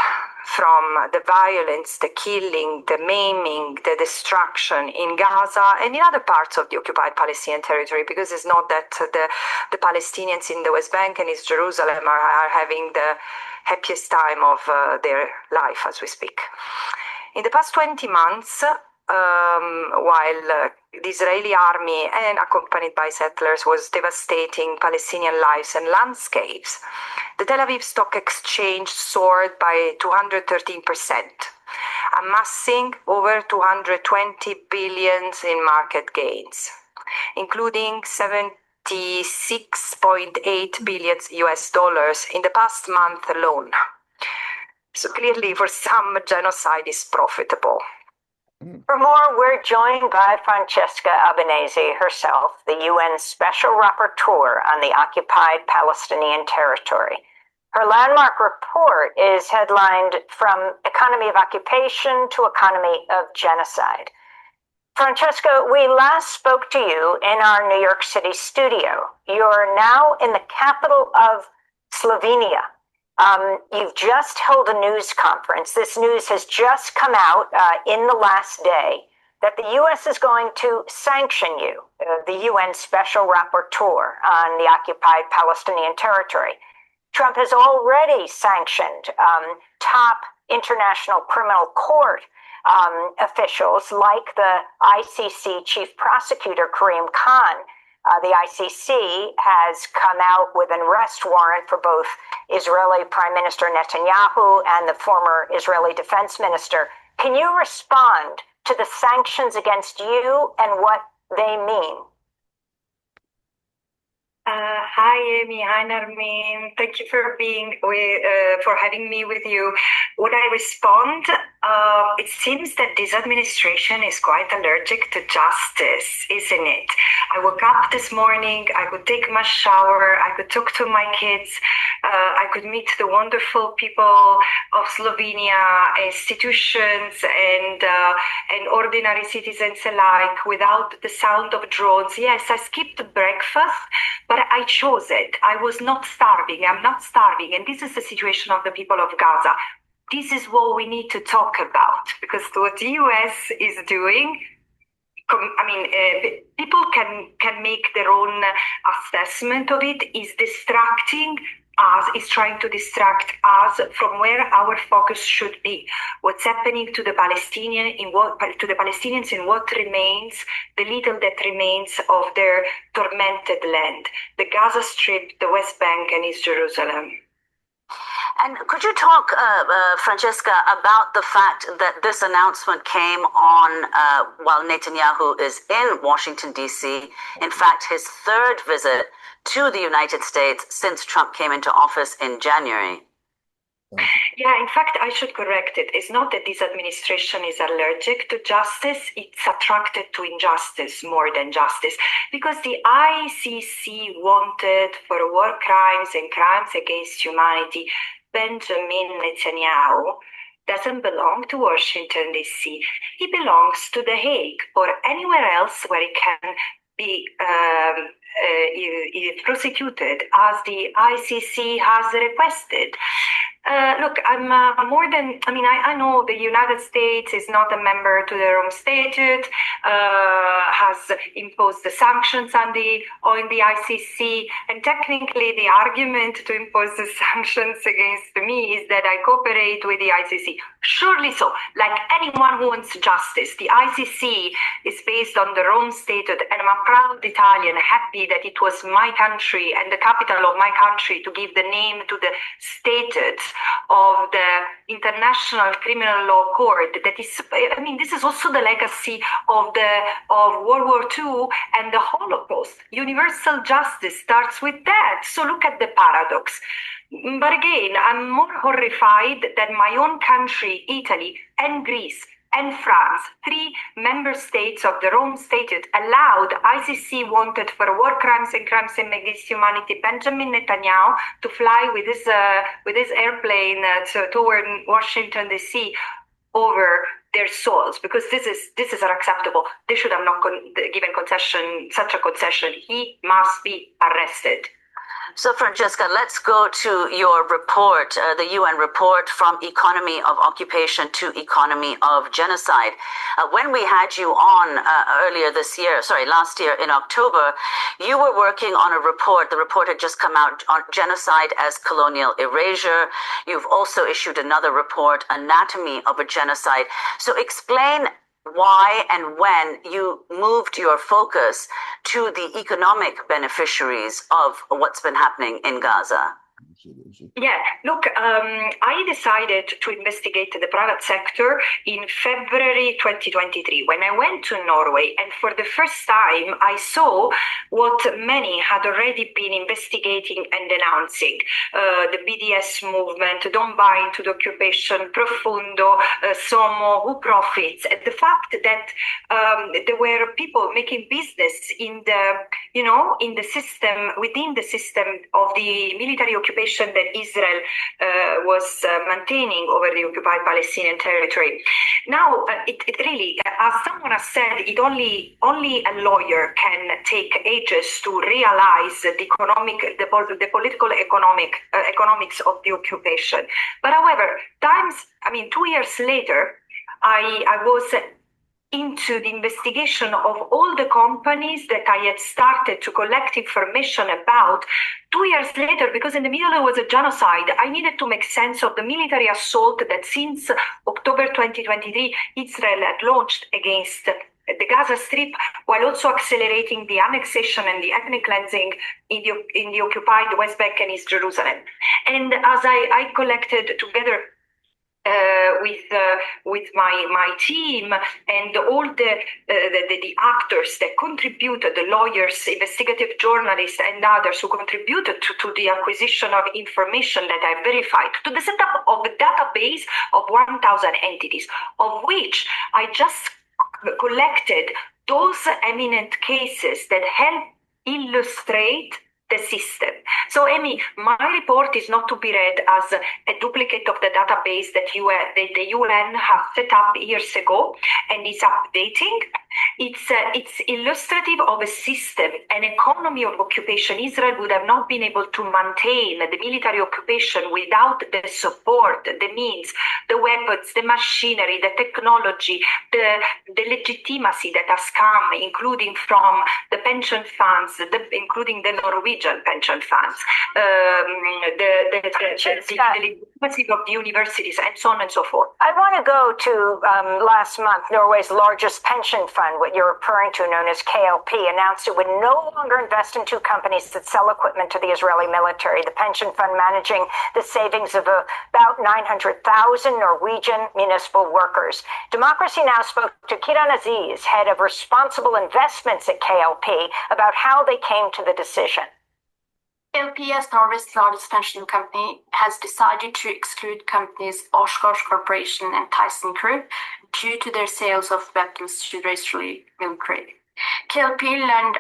from the violence, the killing, the maiming, the destruction in Gaza and in other parts of the occupied Palestinian territory, because it's not that the Palestinians in the West Bank and East Jerusalem are having the happiest time of their life as we speak. In the past 20 months, while the Israeli army, and accompanied by settlers, was devastating Palestinian lives and landscapes, the Tel Aviv Stock Exchange soared by 213%, amassing over 220 billion in market gains, including $76.8 billion in the past month alone. So clearly, for some, genocide is profitable. For more, we're joined by Francesca Albanese herself, the UN Special Rapporteur on the occupied Palestinian territory. Her landmark report is headlined From Economy of Occupation to Economy of Genocide. Francesca, we last spoke to you in our New York City studio. You're now in the capital of Slovenia. You've just held a news conference. This news has just come out in the last day that the U.S. is going to sanction you, the UN Special Rapporteur on the occupied Palestinian territory. Trump has already sanctioned top international criminal court officials, like the ICC chief prosecutor Karim Khan. The ICC has come out with an arrest warrant for both Israeli Prime Minister Netanyahu and the former Israeli Defense Minister. Can you respond to the sanctions against you and what they mean? Hi, Amy. Hi, Narmin. Thank you for for having me with you. Would I respond? It seems that this administration is quite allergic to justice, isn't it? I woke up this morning, I could take my shower, I could talk to my kids, I could meet the wonderful people of Slovenia, institutions and ordinary citizens alike without the sound of drones. Yes, I skipped breakfast, but I chose it. I was not starving. I'm not starving. And this is the situation of the people of Gaza. This is what we need to talk about, because what the US is doing, people can make their own assessment of it, is distracting us, is trying to distract us from where our focus should be. What's happening to the Palestinians in what remains, the little that remains of their tormented land, the Gaza Strip, the West Bank, and East Jerusalem. And could you talk, Francesca, about the fact that this announcement came on while Netanyahu is in Washington, D.C., in fact, his third visit to the United States since Trump came into office in January? Yeah, in fact, I should correct it. It's not that this administration is allergic to justice, it's attracted to injustice more than justice. Because the ICC wanted for war crimes and crimes against humanity, Benjamin Netanyahu doesn't belong to Washington, D.C. He belongs to The Hague or anywhere else where he can be prosecuted as the ICC has requested. Look, I'm I know the United States is not a member to the Rome Statute, has imposed the sanctions on the ICC, and technically the argument to impose the sanctions against me is that I cooperate with the ICC. Surely so, like anyone who wants justice. The ICC is based on the Rome Statute, and I'm a proud Italian, happy that it was my country and the capital of my country to give the name to the statute of the International Criminal Law Court. That is, this is also the legacy of World War II and the Holocaust. Universal justice starts with that. So look at the paradox. But again, I'm more horrified that my own country, Italy and Greece and France, 3 member states of the Rome Statute, allowed ICC wanted for war crimes and crimes against humanity Benjamin Netanyahu to fly with his airplane toward Washington, D.C. over their souls, because this is unacceptable. They should have not given such a concession. He must be arrested. So, Francesca, let's go to your report, the UN report, From Economy of Occupation to Economy of Genocide. When we had you on last year in October, you were working on a report. The report had just come out on genocide as colonial erasure. You've also issued another report, Anatomy of a Genocide. So explain why and when you moved your focus to the economic beneficiaries of what's been happening in Gaza. Yeah, look, I decided to investigate the private sector in February 2023 when I went to Norway, and for the first time I saw what many had already been investigating and denouncing. The BDS movement, Don't Buy Into the Occupation, Profundo, Somo, Who Profits, and the fact that there were people making business in the system, within the system of the military occupation that Israel was maintaining over the occupied Palestinian territory. Now, it really, as someone has said, only a lawyer can take ages to realize the political economics of the occupation. But however, 2 years later, I was into the investigation of all the companies that I had started to collect information about 2 years later, because in the middle there was a genocide. I needed to make sense of the military assault that since October October 2023, Israel had launched against the Gaza Strip, while also accelerating the annexation and the ethnic cleansing in the occupied West Bank and East Jerusalem. And as I collected together with my team and all the actors that contributed, the lawyers, investigative journalists, and others who contributed to the acquisition of information that I verified, to the setup of a database of 1,000 entities, of which I just collected those eminent cases that help illustrate the system. So, Amy, my report is not to be read as a duplicate of the database that the UN have set up years ago and is updating. It's illustrative of a system, an economy of occupation. Israel would have not been able to maintain the military occupation without the support, the means, the weapons, the machinery, the technology, the legitimacy that has come, including from the pension funds, including the Norwegian pension funds, the legitimacy of the universities, and so on and so forth. I want to go to last month, Norway's largest pension fund, what you're referring to, known as KLP, announced it would no longer invest in two companies that sell equipment to the Israeli military. The pension fund managing the savings of about 900,000 Norwegian municipal workers. Democracy Now! Spoke to Kiran Aziz, head of responsible investments at KLP, about how they came to the decision. KLP, as Norway's largest pension company, has decided to exclude companies Oshkosh Corporation and Tyson Group due to their sales of weapons to the Israeli military. KLP learned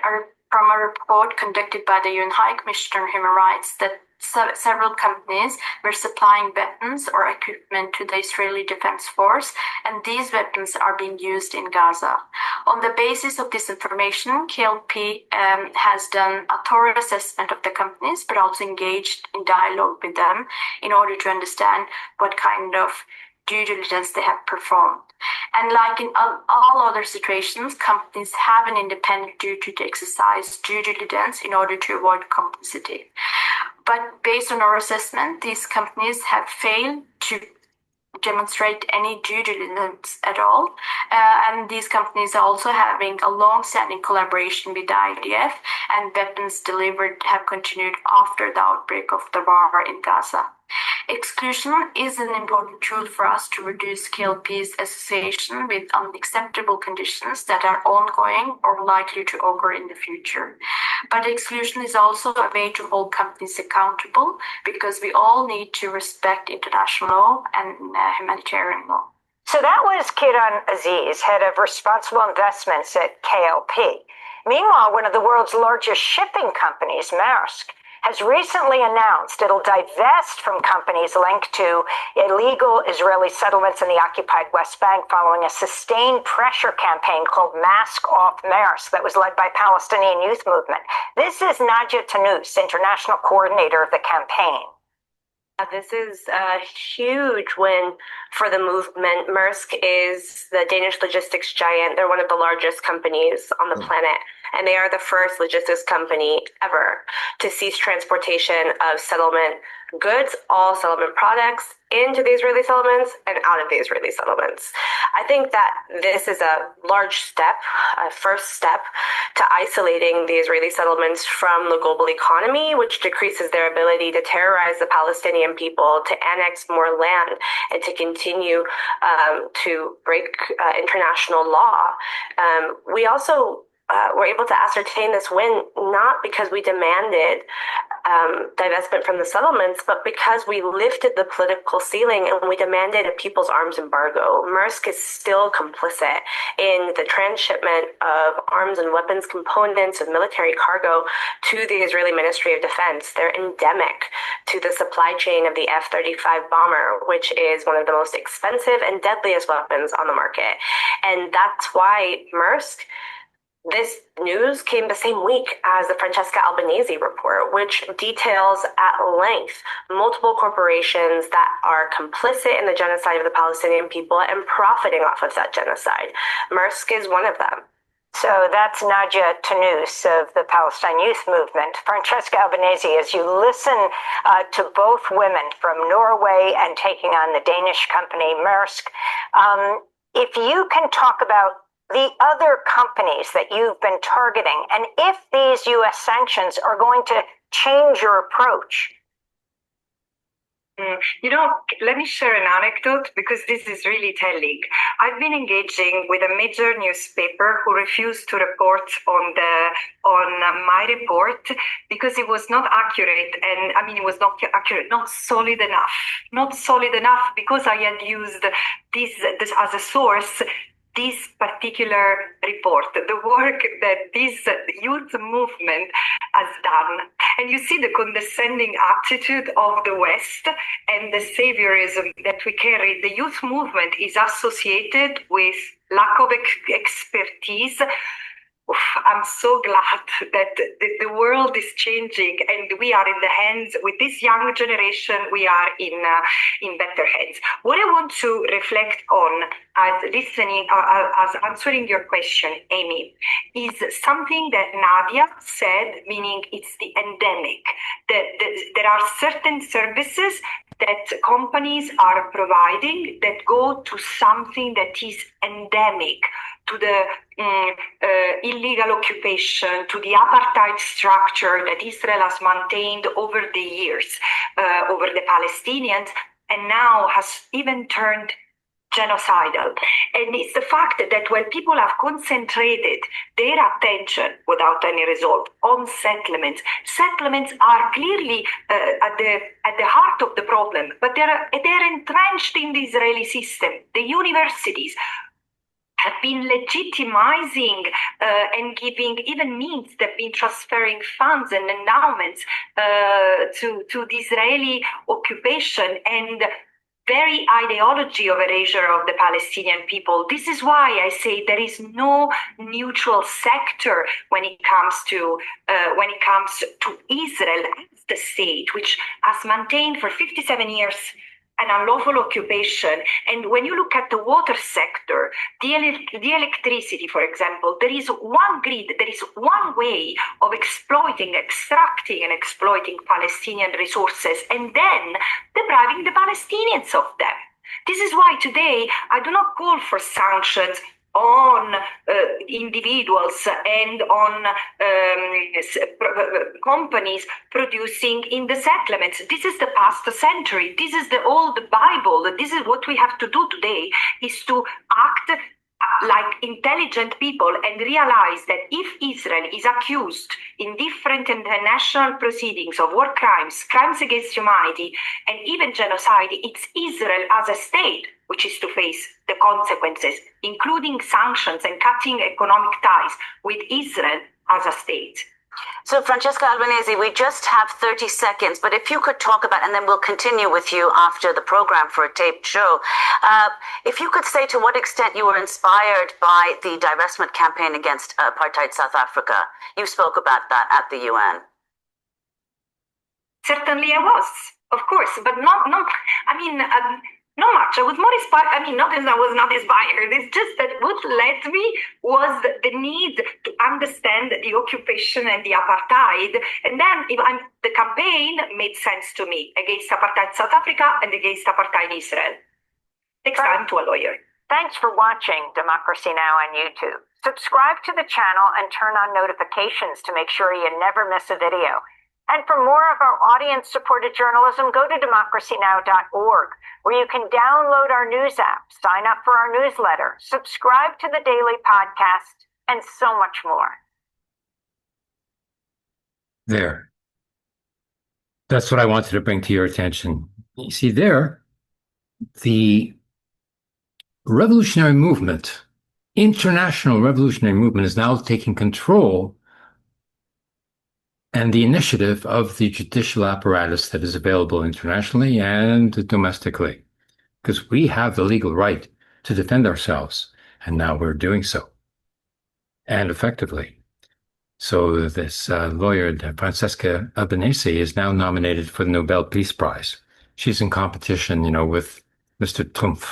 from a report conducted by the UN High Commissioner on Human Rights that several companies were supplying weapons or equipment to the Israeli Defense Force, and these weapons are being used in Gaza. On the basis of this information, KLP has done a thorough assessment of the companies, but also engaged in dialogue with them in order to understand what kind of due diligence they have performed. And like in all other situations, companies have an independent duty to exercise due diligence in order to avoid complicity. But based on our assessment, these companies have failed to demonstrate any due diligence at all. And these companies are also having a long-standing collaboration with the IDF, and weapons delivered have continued after the outbreak of the war in Gaza. Exclusion is an important tool for us to reduce KLP's association with unacceptable conditions that are ongoing or likely to occur in the future. But exclusion is also a way to hold companies accountable, because we all need to respect international law and humanitarian law. So that was Kiran Aziz, head of responsible investments at KLP. Meanwhile, one of the world's largest shipping companies, Maersk, has recently announced it'll divest from companies linked to illegal Israeli settlements in the occupied West Bank following a sustained pressure campaign called Mask Off Maersk that was led by Palestinian Youth Movement. This is Nadia Tanous, international coordinator of the campaign. This is a huge win for the movement. Maersk is the Danish logistics giant. They're one of the largest companies on the planet, and they are the first logistics company ever to cease transportation of settlement goods, all settlement products, into the Israeli settlements and out of the Israeli settlements. I think that this is a large step, a first step to isolating the Israeli settlements from the global economy, which decreases their ability to terrorize the Palestinian people, to annex more land, and to continue to break international law. We also were able to ascertain this win not because we demanded divestment from the settlements, but because we lifted the political ceiling and we demanded a people's arms embargo. Maersk is still complicit in the transshipment of arms and weapons components of military cargo to the Israeli Ministry of Defense. They're endemic to the supply chain of the F-35 bomber, which is one of the most expensive and deadliest weapons on the market. And that's why Maersk, this news came the same week as the Francesca Albanese report, which details at length multiple corporations that are complicit in the genocide of the Palestinian people and profiting off of that genocide. Maersk is one of them. So that's Nadia Tanous of the Palestine Youth Movement. Francesca Albanese, as you listen to both women from Norway and taking on the Danish company Maersk, if you can talk about the other companies that you've been targeting, and if these U.S. sanctions are going to change your approach. Let me share an anecdote because this is really telling. I've been engaging with a major newspaper who refused to report on my report because it was not accurate, and I mean it was not accurate, not solid enough because I had used this as a source. This particular report, the work that this youth movement has done. And you see the condescending attitude of the West and the saviorism that we carry. The youth movement is associated with lack of expertise. I'm so glad that the world is changing and we are in the hands with this young generation. We are in better hands. What I want to reflect on as answering your question, Amy, is something that Nadia said, meaning it's the endemic. There are certain services that companies are providing that go to something that is endemic, to the illegal occupation, to the apartheid structure that Israel has maintained over the years, over the Palestinians, and now has even turned genocidal. And it's the fact that when people have concentrated their attention without any result on settlements are clearly at the heart of the problem, but they're entrenched in the Israeli system. The universities have been legitimizing and giving even means. They've been transferring funds and endowments to the Israeli occupation and very ideology of erasure of the Palestinian people. This is why I say there is no neutral sector when it comes to Israel as the state, which has maintained for 57 years an unlawful occupation. And when you look at the water sector, the electricity, for example, there is one grid, there is one way of extracting and exploiting Palestinian resources and then depriving the Palestinians of them. This is why today I do not call for sanctions on individuals and on companies producing in the settlements. This is the past century. This is the old Bible. This is what we have to do today, is to act like intelligent people and realize that if Israel is accused in different international proceedings of war crimes, crimes against humanity, and even genocide, it's Israel as a state which is to face the consequences, including sanctions and cutting economic ties with Israel as a state. So, Francesca Albanese, we just have 30 seconds, but if you could talk about, and then we'll continue with you after the program for a taped show. If you could say to what extent you were inspired by the divestment campaign against apartheid South Africa. You spoke about that at the UN. Certainly I was, of course, but not much. I was more inspired. Not that I was not inspired. It's just that what led me was the need to understand the occupation and the apartheid. And then the campaign made sense to me against apartheid South Africa and against apartheid Israel. Takes time to a lawyer. Thanks for watching Democracy Now! On YouTube. Subscribe to the channel and turn on notifications to make sure you never miss a video. And for more of our audience-supported journalism, go to democracynow.org, where you can download our news app, sign up for our newsletter, subscribe to the daily podcast, and so much more. There. That's what I wanted to bring to your attention. You see there, the revolutionary movement, international revolutionary movement, is now taking control and the initiative of the judicial apparatus that is available internationally and domestically, because we have the legal right to defend ourselves, and now we're doing so, and effectively. So this lawyer, Francesca Albanese, is now nominated for the Nobel Peace Prize. She's in competition, with Mr. Trump.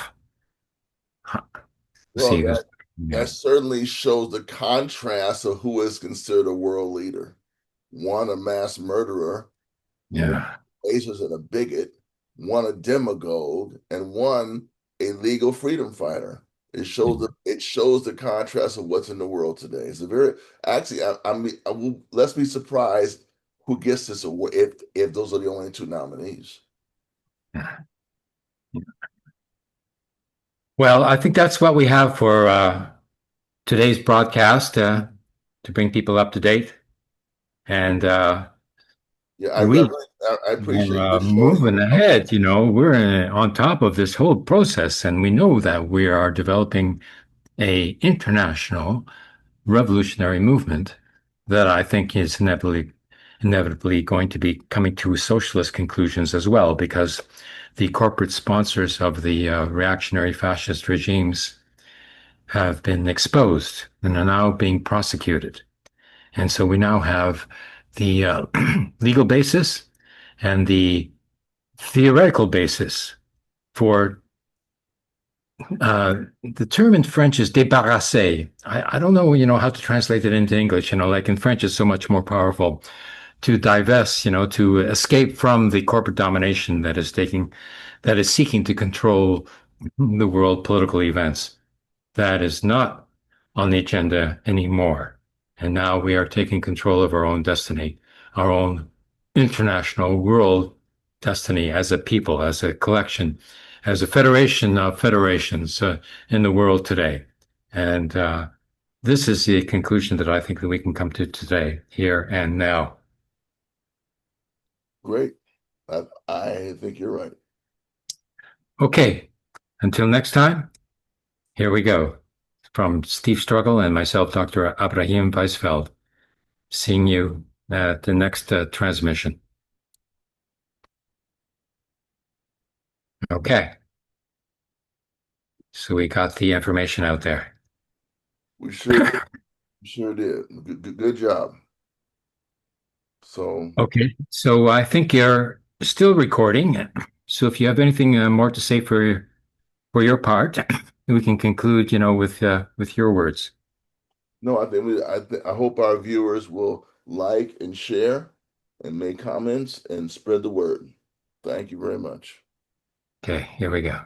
Well, Yeah. that certainly shows the contrast of who is considered a world leader. One, a mass murderer, one Yeah. racist and a bigot, one a demagogue, and one a legal freedom fighter. It shows the contrast of what's in the world today. It's a very actually I will let's be surprised who gets this award if those are the only two nominees. Yeah. Well, I think that's what we have for today's broadcast to bring people up to date. And Yeah, we I appreciate are this showing. moving ahead. We're on top of this whole process, and we know that we are developing a international revolutionary movement that I think is inevitably going to be coming to socialist conclusions as well, because the corporate sponsors of the reactionary fascist regimes have been exposed and are now being prosecuted. And so we now have the legal basis and the theoretical basis for the term in French is débarrasser. I don't know, how to translate it into English. Like in French, it's so much more powerful to divest, to escape from the corporate domination that is seeking to control the world political events. That is not on the agenda anymore. And now we are taking control of our own destiny, our own international world destiny as a people, as a collection, as a federation of federations in the world today. And this is the conclusion that I think that we can come to today, here and now. Great. I think you're right. Okay, until next time, here we go. From Steve Struggle and myself, Dr. Abraham Weisfeld, seeing you at the next transmission. Okay. So we got the information out there. We sure did. We sure did. Good job. So Okay. So I think you're still recording. So if you have anything more to say for your part, we can conclude, with your words. no, I hope our viewers will like and share and make comments and spread the word. Thank you very much. Okay, here we go.